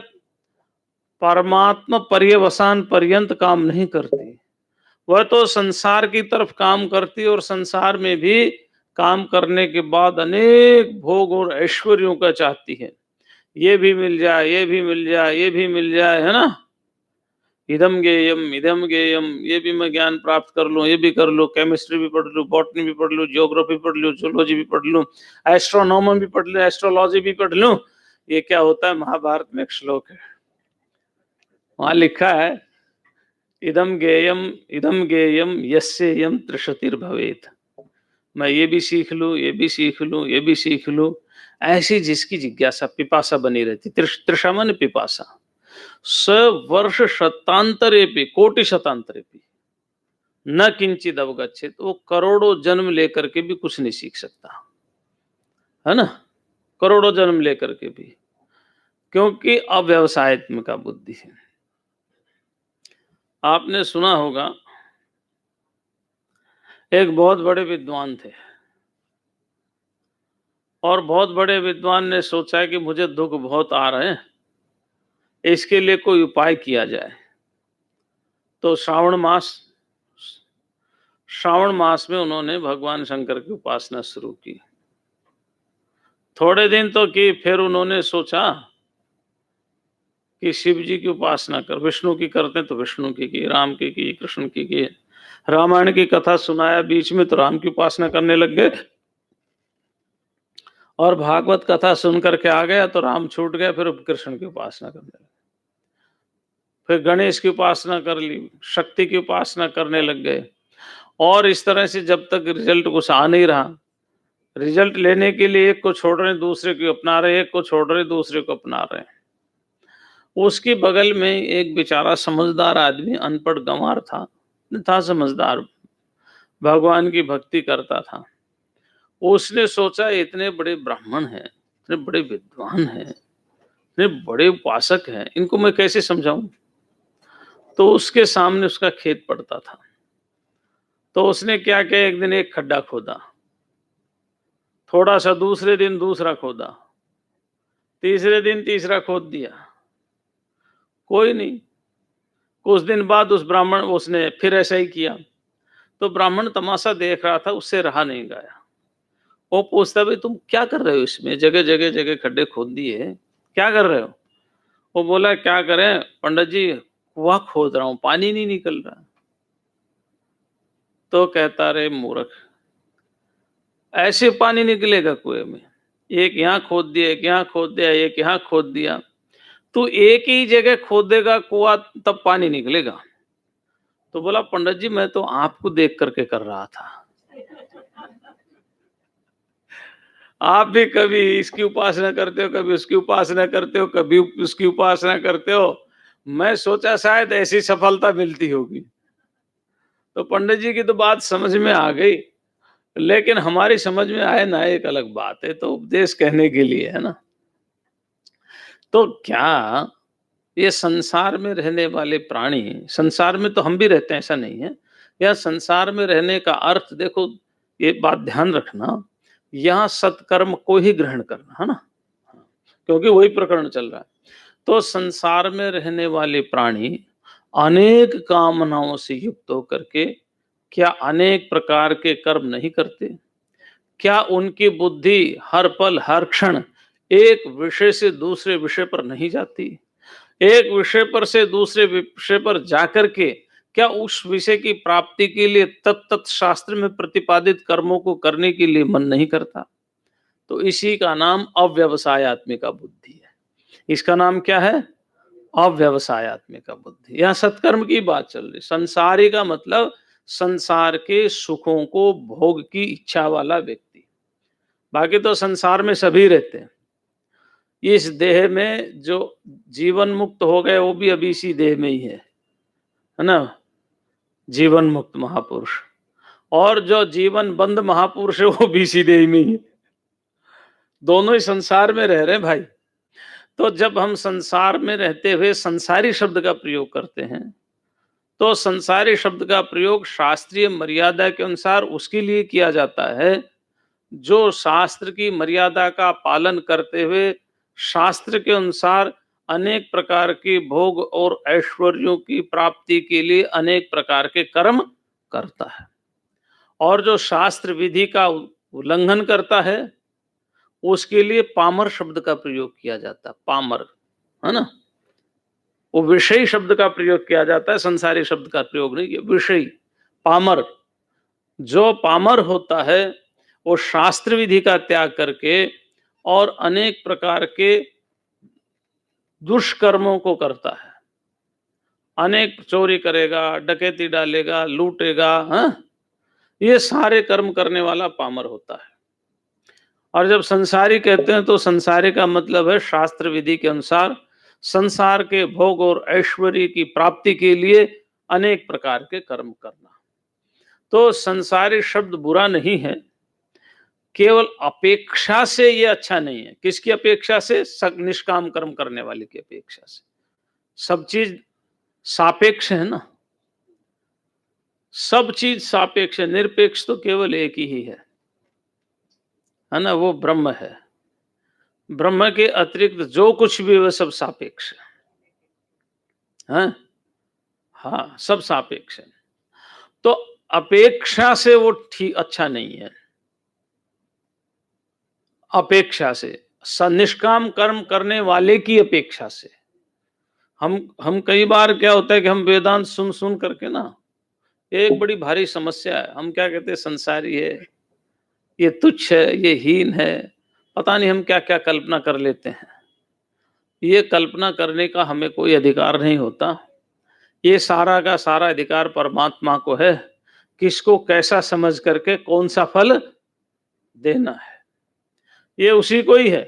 परमात्मा पर्यवसान पर्यंत काम नहीं करती। वह तो संसार की तरफ काम करती है और संसार में भी काम करने के बाद अनेक भोग और ऐश्वर्यों का चाहती है। ये भी मिल जाए, ये भी मिल जाए, ये भी मिल जाए, है ना। इदम गेयम, ये भी मैं ज्ञान प्राप्त कर लूं, ये भी कर लूं, केमिस्ट्री भी पढ़ लूं, बॉटनी भी पढ़ लूं, जियोग्राफी पढ़ लूं, जूलॉजी भी पढ़ लूं, एस्ट्रोनॉमी भी पढ़ लूं, एस्ट्रोलॉजी भी पढ़ लूं। ये क्या होता है, महाभारत में एक श्लोक है, वहां लिखा है इदम गेयम यस्य यम त्रिशतिर्भवेत्। मैं ये भी सीख लूं, ये भी सीख लूं, ये भी सीख लूं, ऐसी जिसकी जिज्ञासा पिपासा बनी रहती। तृषा माने पिपासा। स वर्ष शतांतरे पे, कोटि शतांतरे पे न किंचित अवगच्छेत, वो करोड़ों जन्म लेकर के भी कुछ नहीं सीख सकता, है ना। करोड़ों जन्म लेकर के भी, क्योंकि अव्यवसायत्मिका बुद्धि है। आपने सुना होगा एक बहुत बड़े विद्वान थे और बहुत बड़े विद्वान ने सोचा है कि मुझे दुख बहुत आ रहे हैं, इसके लिए कोई उपाय किया जाए। तो श्रावण मास में उन्होंने भगवान शंकर की उपासना शुरू की। थोड़े दिन तो की, फिर उन्होंने सोचा कि शिव जी की उपासना कर, विष्णु की करते तो विष्णु की, राम की, कृष्ण की। रामायण की कथा सुनाया बीच में तो राम की उपासना करने लग गए, और भागवत कथा सुन करके आ गया तो राम छूट गया, फिर कृष्ण की उपासना करने लगे, फिर गणेश की उपासना कर ली, शक्ति की उपासना करने लग गए। और इस तरह से जब तक रिजल्ट कुछ आ नहीं रहा, रिजल्ट लेने के लिए एक को छोड़ रहे दूसरे को अपना रहे, एक को छोड़ रहे दूसरे को अपना रहे। उसके बगल में एक बेचारा समझदार आदमी, अनपढ़ गंवार था समझदार, भगवान की भक्ति करता था। उसने सोचा इतने बड़े ब्राह्मण हैं, इतने बड़े विद्वान हैं, इतने बड़े उपासक हैं, इनको मैं कैसे समझाऊं। तो उसके सामने उसका खेत पड़ता था, तो उसने क्या किया, एक दिन एक खड्डा खोदा, थोड़ा सा, दूसरे दिन दूसरा खोदा, तीसरे दिन तीसरा खोद दिया, कोई नहीं। कुछ दिन बाद उस ब्राह्मण, उसने फिर ऐसा ही किया, तो ब्राह्मण तमाशा देख रहा था, उससे रहा नहीं गया। वो पूछता, भाई तुम क्या कर रहे हो इसमें, जगह खड्डे खोद दिए, क्या कर रहे हो। वो बोला, क्या करें पंडित जी, कुआं खोद रहा हूं, पानी नहीं निकल रहा। तो कहता, रे मूर्ख, ऐसे पानी निकलेगा कुएं में, एक यहाँ खोद दिया, एक यहाँ खोद दिया, एक यहाँ खोद दिया, तू एक ही जगह खोदेगा कुआं तब पानी निकलेगा। तो बोला, पंडित जी मैं तो आपको देख करके कर रहा था, आप भी कभी इसकी उपासना करते हो, कभी उसकी उपासना करते हो, कभी उसकी उपासना करते हो, मैं सोचा शायद ऐसी सफलता मिलती होगी। तो पंडित जी की तो बात समझ में आ गई, लेकिन हमारी समझ में आए ना एक अलग बात है, तो उपदेश कहने के लिए है ना। तो क्या ये संसार में रहने वाले प्राणी, संसार में तो हम भी रहते हैं, ऐसा नहीं है, या संसार में रहने का अर्थ देखो, ये बात ध्यान रखना, यहाँ सत्कर्म को ही ग्रहण करना, है ना, क्योंकि वही प्रकरण चल रहा है। तो संसार में रहने वाले प्राणी अनेक कामनाओं से युक्त होकर के क्या अनेक प्रकार के कर्म नहीं करते? क्या उनकी बुद्धि हर पल हर क्षण एक विषय से दूसरे विषय पर नहीं जाती? एक विषय पर से दूसरे विषय पर जाकर के क्या उस विषय की प्राप्ति के लिए तत्त शास्त्र में प्रतिपादित कर्मों को करने के लिए मन नहीं करता? तो इसी का नाम अव्यवसायत्मिका बुद्धि है। इसका नाम क्या है? अव्यवसायत्मिका बुद्धि। यह सत्कर्म की बात चल रही। संसारी का मतलब संसार के सुखों को भोग की इच्छा वाला व्यक्ति। बाकी तो संसार में सभी रहते हैं। इस देह में जो जीवन मुक्त हो गए वो भी अभी इसी देह में ही है ना, जीवन मुक्त महापुरुष। और जो जीवन बंद महापुरुष है वो भी इसी देह में ही है। दोनों ही संसार में रह रहे हैं भाई। तो जब हम संसार में रहते हुए संसारी शब्द का प्रयोग करते हैं, तो संसारी शब्द का प्रयोग शास्त्रीय मर्यादा के अनुसार उसके लिए किया जाता है जो शास्त्र की मर्यादा का पालन करते हुए शास्त्र के अनुसार अनेक प्रकार के भोग और ऐश्वर्यों की प्राप्ति के लिए अनेक प्रकार के कर्म करता है। और जो शास्त्र विधि का उल्लंघन करता है उसके लिए पामर शब्द का प्रयोग किया जाता है। पामर, है ना, वो विषयी शब्द का प्रयोग किया जाता है, संसारी शब्द का प्रयोग नहीं किया। विषयी, पामर। जो पामर होता है वो शास्त्र विधि का त्याग करके और अनेक प्रकार के दुष्कर्मों को करता है। अनेक चोरी करेगा, डकैती डालेगा, लूटेगा, हाँ, ये सारे कर्म करने वाला पामर होता है। और जब संसारी कहते हैं तो संसारी का मतलब है शास्त्र विधि के अनुसार संसार के भोग और ऐश्वर्य की प्राप्ति के लिए अनेक प्रकार के कर्म करना। तो संसारी शब्द बुरा नहीं है, केवल अपेक्षा से ये अच्छा नहीं है। किसकी अपेक्षा से? निष्काम कर्म करने वाले की अपेक्षा से। सब चीज सापेक्ष है ना, सब चीज सापेक्ष है, निरपेक्ष तो केवल एक ही है ना, वो ब्रह्म है। ब्रह्म के अतिरिक्त जो कुछ भी वह सब सापेक्ष है, हाँ, सब सापेक्ष है। तो अपेक्षा से वो ठीक अच्छा नहीं है। अपेक्षा से, निष्काम कर्म करने वाले की अपेक्षा से। हम कई बार क्या होता है कि हम वेदांत सुन सुन करके ना, एक बड़ी भारी समस्या है, हम क्या कहते हैं, संसारी है, ये तुच्छ है, ये हीन है, पता नहीं हम क्या क्या कल्पना कर लेते हैं। ये कल्पना करने का हमें कोई अधिकार नहीं होता। ये सारा का सारा अधिकार परमात्मा को है, किसको कैसा समझ करके कौन सा फल देना है, ये उसी को ही है।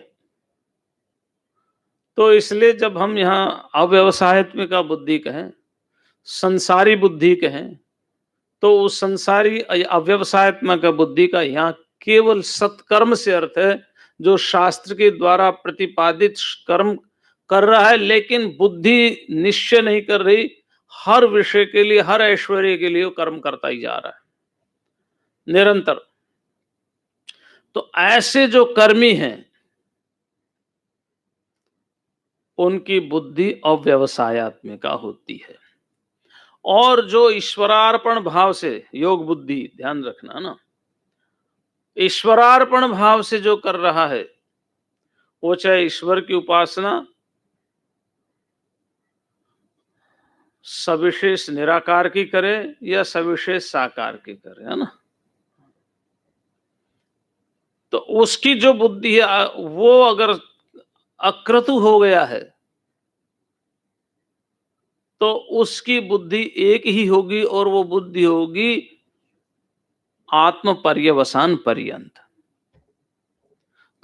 तो इसलिए जब हम यहाँ अव्यवसायत्मिका बुद्धि कहें, संसारी बुद्धि कहें, तो उस संसारी अव्यवसायत्मक बुद्धि का यहाँ केवल सत्कर्म से अर्थ है, जो शास्त्र के द्वारा प्रतिपादित कर्म कर रहा है, लेकिन बुद्धि निश्चय नहीं कर रही, हर विषय के लिए, हर ऐश्वर्य के लिए कर्म करता ही जा रहा है निरंतर। तो ऐसे जो कर्मी हैं उनकी बुद्धि अव्यवसायत्मिका होती है। और जो ईश्वरार्पण भाव से, योग बुद्धि, ध्यान रखना ना, ईश्वरार्पण भाव से जो कर रहा है, वो चाहे ईश्वर की उपासना सविशेष निराकार की करे या सविशेष साकार की करे, है ना, तो उसकी जो बुद्धि है वो अगर अक्रतु हो गया है तो उसकी बुद्धि एक ही होगी, और वो बुद्धि होगी आत्म पर्यवसान पर्यंत।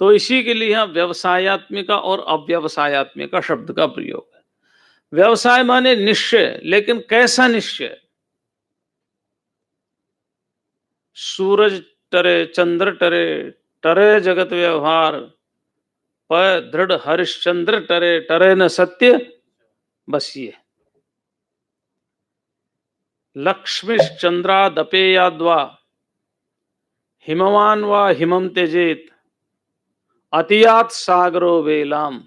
तो इसी के लिए यहां व्यवसायत्मिका और अव्यवसायत्मिका शब्द का प्रयोग है। व्यवसाय माने निश्चय, लेकिन कैसा निश्चय? सूरज टरे, चंद्र टरे, टरे जगत व्यवहार, पर दृढ़ हरिश्चंद्र टरे, टरे न सत्य, बस ये लक्ष्मी चंद्रादपेयाद्वा हिमवान व हिमम त्यजेत अतियात सागरो वेलाम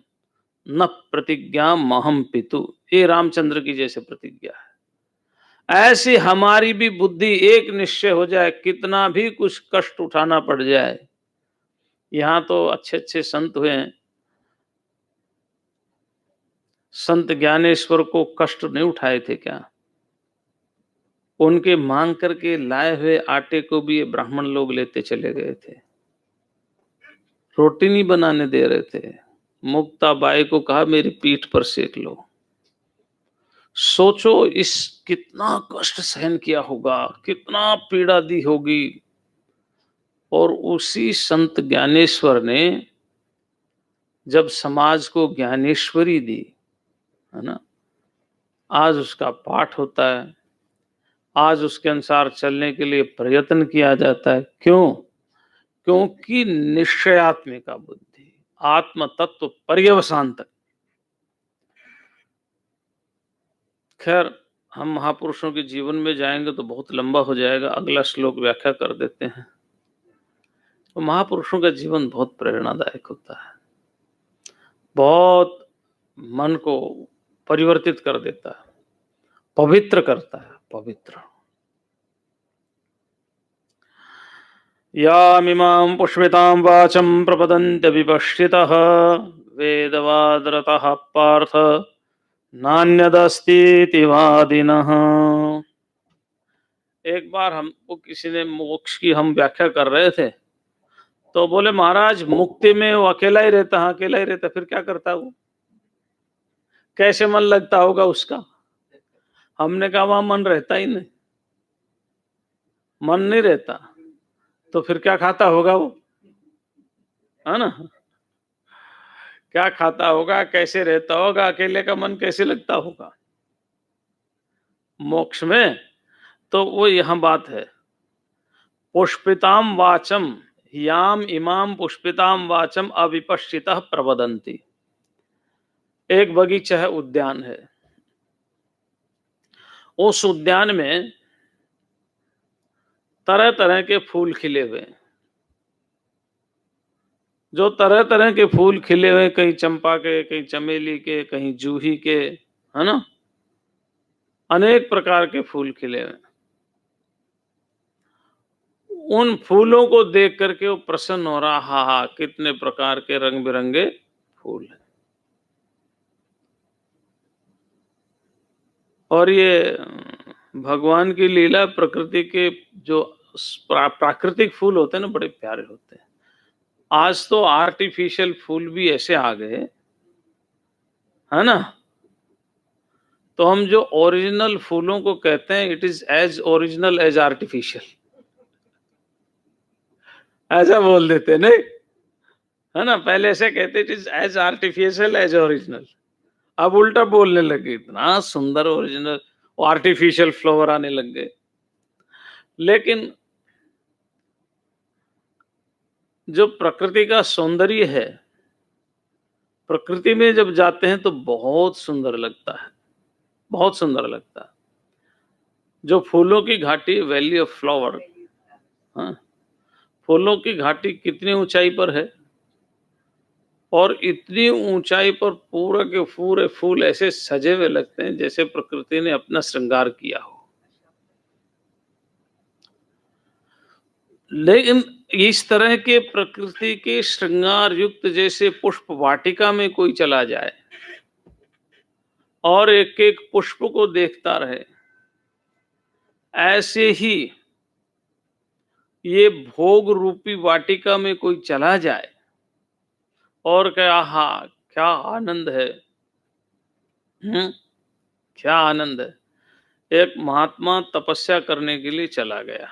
न प्रतिज्ञा महम पितु। ये रामचंद्र की जैसे प्रतिज्ञा है, ऐसी हमारी भी बुद्धि एक निश्चय हो जाए, कितना भी कुछ कष्ट उठाना पड़ जाए। यहाँ तो अच्छे अच्छे संत हुए हैं, संत ज्ञानेश्वर को कष्ट नहीं उठाए थे क्या? उनके मांग करके लाए हुए आटे को भी ये ब्राह्मण लोग लेते चले गए थे, रोटी नहीं बनाने दे रहे थे। मुक्ता बाई को कहा मेरी पीठ पर सेक लो। सोचो इस कितना कष्ट सहन किया होगा, कितना पीड़ा दी होगी। और उसी संत ज्ञानेश्वर ने जब समाज को ज्ञानेश्वरी दी, है ना, आज उसका पाठ होता है, आज उसके अनुसार चलने के लिए प्रयत्न किया जाता है। क्यों? क्योंकि निश्चयात्मिका बुद्धि, आत्म तत्व पर्यवसान तक। खैर, हम महापुरुषों के जीवन में जाएंगे तो बहुत लंबा हो जाएगा, अगला श्लोक व्याख्या कर देते हैं। तो महापुरुषों का जीवन बहुत प्रेरणादायक होता है, बहुत मन को परिवर्तित कर देता है, पवित्र करता है, पवित्र। यामिमां पुष्पितां वाचं प्रपदन्त्य विपश्चितः वेदवादरतः पार्थ नान्यदस्तीति वादिनः। एक बार हमको किसी ने मोक्ष की हम व्याख्या कर रहे थे, तो बोले महाराज मुक्ति में वो अकेला ही रहता है, अकेला ही रहता, फिर क्या करता है वो, कैसे मन लगता होगा उसका। हमने कहा वहां मन रहता ही नहीं, मन नहीं रहता तो फिर क्या खाता होगा वो, है ना। क्या खाता होगा, कैसे रहता होगा, अकेले का मन कैसे लगता होगा मोक्ष में। तो वो यहां बात है, पुष्पिताम वाचम याम इमाम पुष्पिताम वाचम अविपश्चितः प्रवदन्ति। एक बगीचा है, उद्यान है, उस उद्यान में तरह तरह के फूल खिले हुए हैं। जो तरह तरह के फूल खिले हुए, कहीं चंपा के, कहीं चमेली के, कहीं जूही के, है ना, अनेक प्रकार के फूल खिले हुए। उन फूलों को देख करके वो प्रसन्न हो रहा, हा हा कितने प्रकार के रंग बिरंगे फूल हैं। और ये भगवान की लीला, प्रकृति के जो प्राकृतिक फूल होते हैं ना, बड़े प्यारे होते हैं। आज तो आर्टिफिशियल फूल भी ऐसे आ गए, है ना। तो हम जो ओरिजिनल फूलों को कहते हैं, it is as original as artificial, ऐसा बोल देते नहीं, है ना। पहले ऐसे कहते it is as artificial as original, अब उल्टा बोलने लगे, इतना सुंदर ओरिजिनल, आर्टिफिशियल फ्लावर आने लग गए। लेकिन जो प्रकृति का सौंदर्य है, प्रकृति में जब जाते हैं तो बहुत सुंदर लगता है, बहुत सुंदर लगता है। जो फूलों की घाटी, वैली ऑफ फ्लावर, हाँ, फूलों की घाटी कितनी ऊंचाई पर है, और इतनी ऊंचाई पर पूरा के पूरे फूल ऐसे सजे हुए लगते हैं जैसे प्रकृति ने अपना श्रृंगार किया हो। लेकिन इस तरह के प्रकृति के श्रृंगार युक्त जैसे पुष्प वाटिका में कोई चला जाए और एक एक पुष्प को देखता रहे, ऐसे ही ये भोग रूपी वाटिका में कोई चला जाए और क्या, हा क्या आनंद है, क्या आनंद है। एक महात्मा तपस्या करने के लिए चला गया,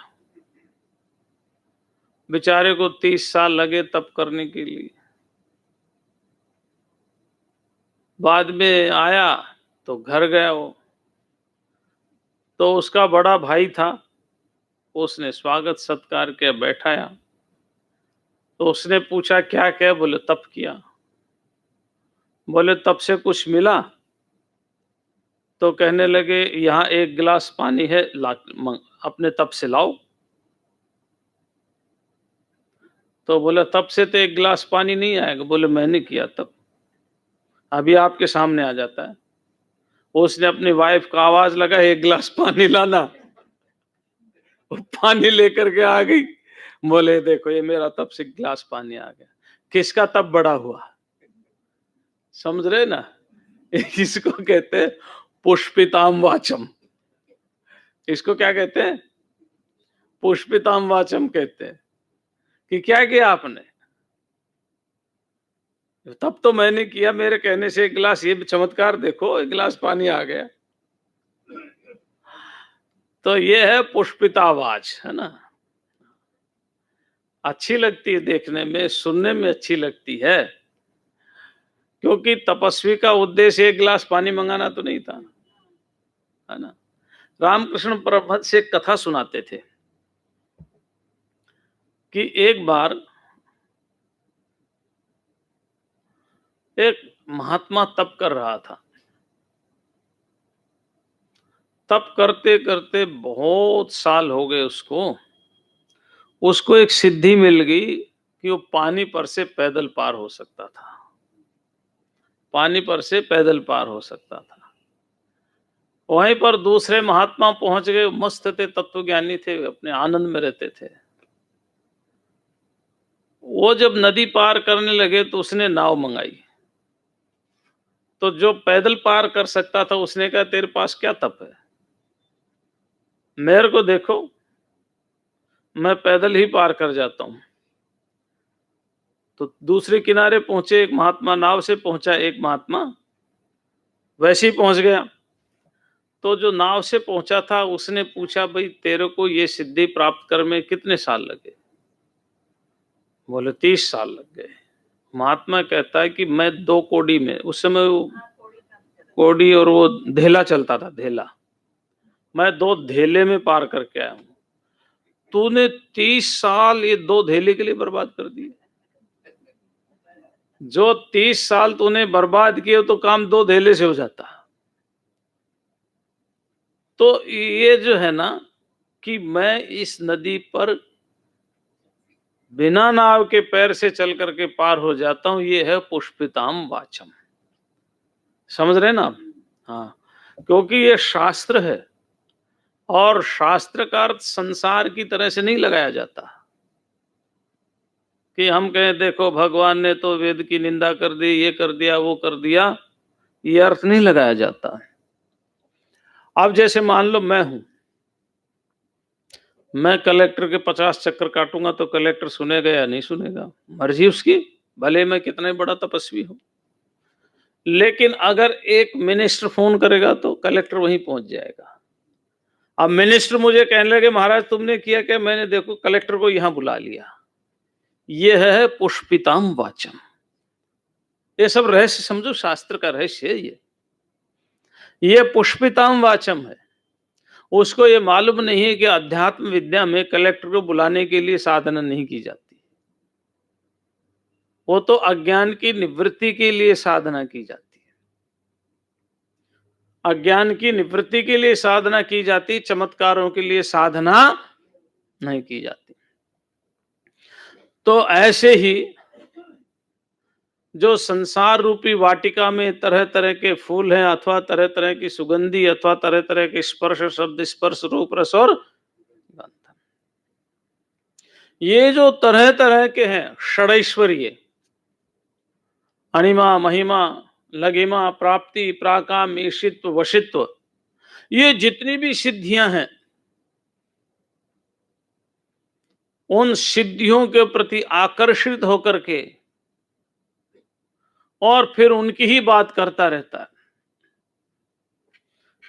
बेचारे को 30 साल लगे तप करने के लिए। बाद में आया तो घर गया वो, तो उसका बड़ा भाई था, उसने स्वागत सत्कार किया, बैठाया। तो उसने पूछा क्या क्या, बोले तप किया। बोले तप से कुछ मिला? तो कहने लगे यहाँ एक गिलास पानी है, अपने तप से लाओ। तो बोले तप से तो एक गिलास पानी नहीं आएगा। बोले मैंने किया तप, अभी आपके सामने आ जाता है। उसने अपनी वाइफ का आवाज लगा, एक गिलास पानी लाना, वो पानी लेकर के आ गई। बोले देखो ये मेरा तप से गिलास पानी आ गया। किसका तप बड़ा हुआ, समझ रहे ना। इसको कहते हैं पुष्पिताम वाचम। इसको क्या कहते हैं, पुष्पिताम वाचम कहते हैं। कि क्या किया आपने, तब तो मैंने किया, मेरे कहने से एक गिलास, ये चमत्कार देखो, एक गिलास पानी आ गया। तो ये है पुष्पितावाच, है ना। अच्छी लगती है देखने में, सुनने में अच्छी लगती है, क्योंकि तपस्वी का उद्देश्य एक गिलास पानी मंगाना तो नहीं था, है ना। रामकृष्ण परमहंस से एक कथा सुनाते थे कि एक बार एक महात्मा तप कर रहा था। तप करते करते बहुत साल हो गए उसको एक सिद्धि मिल गई कि वो पानी पर से पैदल पार हो सकता था। पानी पर से पैदल पार हो सकता था। वहीं पर दूसरे महात्मा पहुंच गए, मस्त थे, तत्वज्ञानी थे, अपने आनंद में रहते थे। वो जब नदी पार करने लगे तो उसने नाव मंगाई। तो जो पैदल पार कर सकता था उसने कहा तेरे पास क्या तप है, मेरे को देखो, मैं पैदल ही पार कर जाता हूं। तो दूसरे किनारे पहुंचे एक महात्मा, नाव से पहुंचा एक महात्मा, वैसे ही पहुंच गया। तो जो नाव से पहुंचा था उसने पूछा, भाई तेरे को ये सिद्धि प्राप्त कर में कितने साल लगे? बोले 30 साल लग गए। महात्मा कहता है कि मैं 2 कोडी में, उस समय वो कोडी और वो धेला चलता था, धेला, मैं 2 धेले में पार करके आया हूं। तूने 30 साल ये 2 धेले के लिए बर्बाद कर दिए। जो 30 साल तूने बर्बाद किए तो काम 2 धेले से हो जाता। तो ये जो है ना कि मैं इस नदी पर बिना नाव के पैर से चल करके पार हो जाता हूं, ये है पुष्पिताम वाचम। समझ रहे ना आप? हाँ, क्योंकि ये शास्त्र है और शास्त्र का अर्थ संसार की तरह से नहीं लगाया जाता कि हम कहें देखो भगवान ने तो वेद की निंदा कर दी, ये कर दिया, वो कर दिया, ये अर्थ नहीं लगाया जाता। अब जैसे मान लो मैं हूं, मैं कलेक्टर के 50 चक्कर काटूंगा तो कलेक्टर सुनेगा या नहीं सुनेगा, मर्जी उसकी, भले मैं कितना बड़ा तपस्वी हूं। लेकिन अगर एक मिनिस्टर फोन करेगा तो कलेक्टर वहीं पहुंच जाएगा। अब मिनिस्टर मुझे कहने लगे महाराज तुमने किया क्या, मैंने देखो कलेक्टर को यहां बुला लिया। यह है पुष्पिताम वाचम। ये सब रहस्य समझो, शास्त्र का रहस्य है ये पुष्पिताम वाचम है। उसको ये मालूम नहीं है कि अध्यात्म विद्या में कलेक्टर को बुलाने के लिए साधना नहीं की जाती, वो तो अज्ञान की निवृत्ति के लिए साधना की जाती है। अज्ञान की निवृत्ति के लिए साधना की जाती, चमत्कारों के लिए साधना नहीं की जाती। तो ऐसे ही जो संसार रूपी वाटिका में तरह तरह के फूल हैं, अथवा तरह तरह की सुगंधी, अथवा तरह तरह के स्पर्श, शब्द स्पर्श, रूप रस और गंध, ये जो तरह तरह के हैं षडैश्वर्य, अणिमा, महिमा, लघिमा, प्राप्ति, प्राकाम, ईशित्व, वशित्व, ये जितनी भी सिद्धियां हैं, उन सिद्धियों के प्रति आकर्षित होकर के और फिर उनकी ही बात करता रहता है।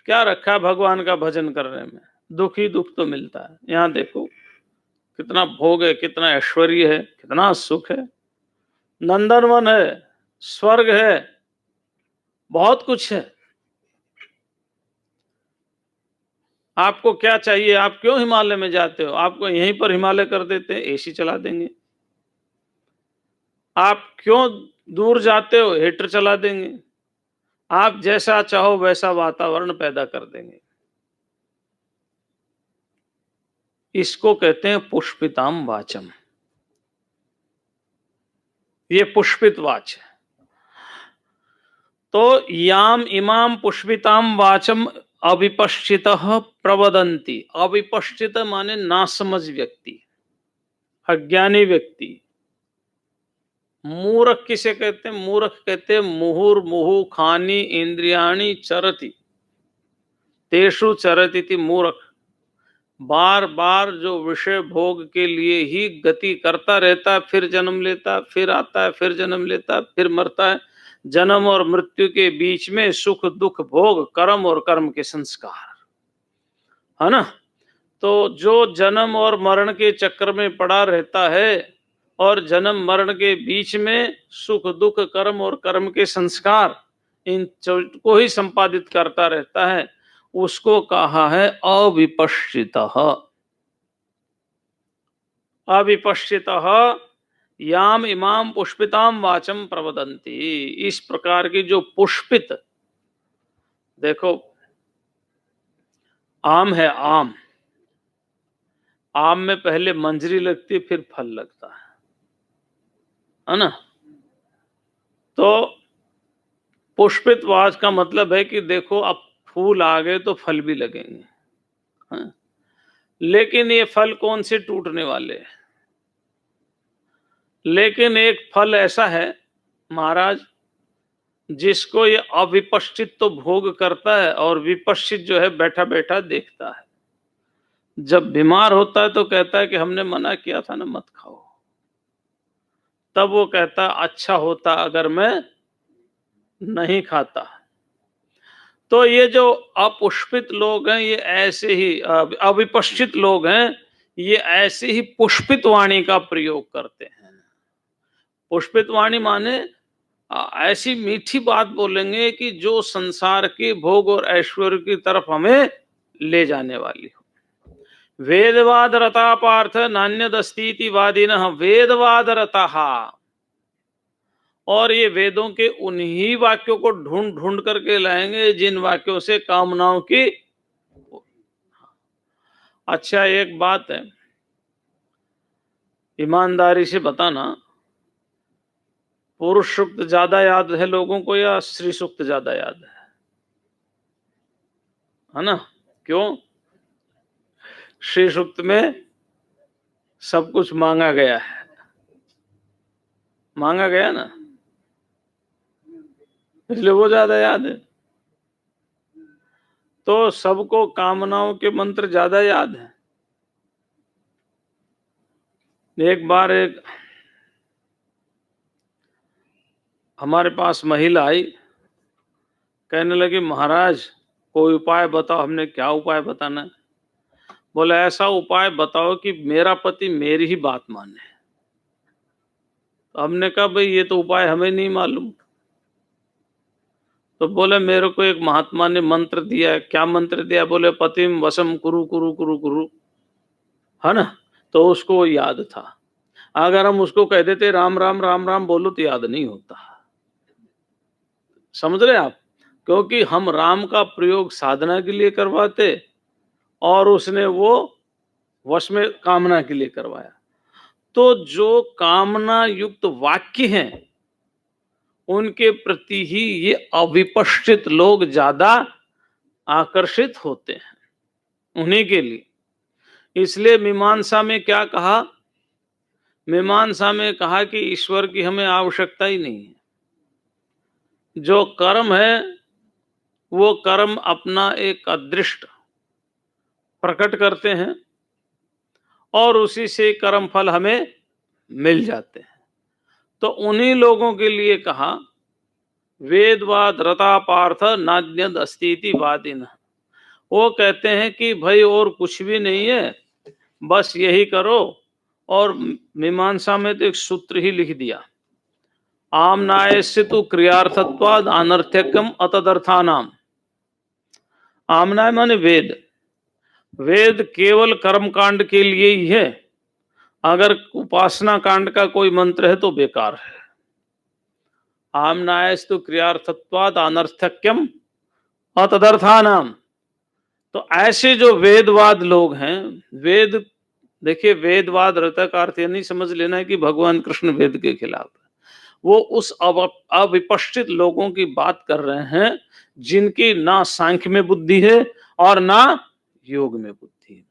क्या रखा है भगवान का भजन करने में? दुख ही दुख तो मिलता है। यहां देखो कितना भोग है, कितना ऐश्वर्य है, कितना सुख है, नंदनवन है, स्वर्ग है, बहुत कुछ है। आपको क्या चाहिए? आप क्यों हिमालय में जाते हो? आपको यहीं पर हिमालय कर देते हैं, एसी चला देंगे। आप क्यों दूर जाते हो? हीटर चला देंगे। आप जैसा चाहो वैसा वातावरण पैदा कर देंगे। इसको कहते हैं पुष्पिताम वाचम। ये पुष्पित वाच है। तो याम इमाम पुष्पिताम वाचम अविपश्चितः प्रवदन्ति। अविपश्चित माने नासमझ व्यक्ति, अज्ञानी व्यक्ति। मूर्ख किसे कहते हैं? मूर्ख कहते हैं मुहुर्मुहु खानी इंद्रियाणि चरति, तेषु चरति इति मूर्ख। बार बार जो विषय भोग के लिए ही गति करता रहता है, फिर जन्म लेता है, फिर आता है, फिर जन्म लेता है, फिर मरता है। जन्म और मृत्यु के बीच में सुख दुख भोग, कर्म और कर्म के संस्कार, है ना? तो जो जन्म और मरण के चक्कर में पड़ा रहता है और जन्म मरण के बीच में सुख दुख कर्म और कर्म के संस्कार, इन को ही संपादित करता रहता है, उसको कहा है अविपश्चितः। अविपश्चितः याम इमाम पुष्पिताम वाचम प्रवदन्ति। इस प्रकार की जो पुष्पित, देखो आम है, आम, आम में पहले मंजरी लगती फिर फल लगता है ना? तो पुष्पितवाद का मतलब है कि देखो अब फूल आ गए तो फल भी लगेंगे, हाँ? लेकिन ये फल कौन से टूटने वाले हैं? लेकिन एक फल ऐसा है महाराज जिसको ये अविपश्चित तो भोग करता है और विपश्चित जो है बैठा बैठा देखता है। जब बीमार होता है तो कहता है कि हमने मना किया था ना मत खाओ, तब वो कहता अच्छा होता अगर मैं नहीं खाता। तो ये जो अपुष्पित लोग हैं ये ऐसे ही अविपश्चित लोग हैं, ये ऐसे ही पुष्पित वाणी का प्रयोग करते हैं। पुष्पित वाणी माने ऐसी मीठी बात बोलेंगे कि जो संसार के भोग और ऐश्वर्य की तरफ हमें ले जाने वाली हो। वेदवाद रता पार्थ नान्यदस्तीति वादिनः वेदवाद रता, और ये वेदों के उन्हीं वाक्यों को ढूंढ ढूंढ करके लाएंगे जिन वाक्यों से कामनाओं की। अच्छा एक बात है, ईमानदारी से बताना, पुरुष सूक्त ज्यादा याद है लोगों को या स्त्री सूक्त ज्यादा याद है ना? क्यों? श्री सूक्त में सब कुछ मांगा गया है, मांगा गया ना, इसलिए वो ज्यादा याद है। तो सबको कामनाओं के मंत्र ज्यादा याद है। एक बार एक हमारे पास महिला आई, कहने लगी महाराज कोई उपाय बताओ। हमने क्या उपाय बताना है? बोले ऐसा उपाय बताओ कि मेरा पति मेरी ही बात माने। तो हमने कहा भाई ये तो उपाय हमें नहीं मालूम। तो बोले मेरे को एक महात्मा ने मंत्र दिया है। क्या मंत्र दिया? बोले पतिम वशम कुरु कुरु कुरु कुरु, है ना? तो उसको याद था। अगर हम उसको कह देते राम राम राम राम बोलो तो याद नहीं होता। समझ रहे आप? क्योंकि हम राम का प्रयोग साधना के लिए करवाते और उसने वो वश में कामना के लिए करवाया। तो जो कामना युक्त वाक्य हैं उनके प्रति ही ये अविपश्चित लोग ज्यादा आकर्षित होते हैं, उन्हीं के लिए। इसलिए मीमांसा में क्या कहा? मीमांसा में कहा कि ईश्वर की हमें आवश्यकता ही नहीं है। जो कर्म है वो कर्म अपना एक अदृष्ट प्रकट करते हैं और उसी से कर्म फल हमें मिल जाते हैं। तो उन्हीं लोगों के लिए कहा वेदवाद रता पार्थ नान्यद अस्तीति वादिन। वो कहते हैं कि भाई और कुछ भी नहीं है, बस यही करो। और मीमांसा में तो एक सूत्र ही लिख दिया, आमनायस्य तु क्रियार्थत्वाद अनर्थक्यम अतदर्थानाम। आमनाय माने वेद, वेद केवल कर्म कांड के लिए ही है। अगर उपासना कांड का कोई मंत्र है तो बेकार है। आमनायस्तु क्रियार्थत्वाद अनर्थक्यम अतदर्थानाम। तो ऐसे जो वेदवाद लोग हैं, वेद देखिए वेदवाद रता का अर्थ ये नहीं समझ लेना है कि भगवान कृष्ण वेद के खिलाफ है। वो उस अविपश्चित लोगों की बात कर रहे हैं जिनकी ना सांख्य में बुद्धि है और ना योग में बुद्धि है।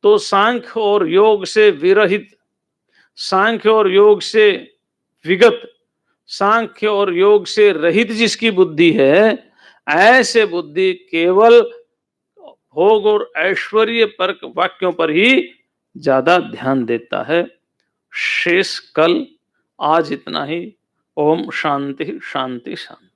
तो सांख्य और योग से विरहित, सांख्य और योग से विगत, सांख्य और योग से रहित जिसकी बुद्धि है, ऐसे बुद्धि केवल भोग और ऐश्वर्य पर वाक्यों पर ही ज्यादा ध्यान देता है। शेष कल, आज इतना ही। ओम शांति शांति शांति।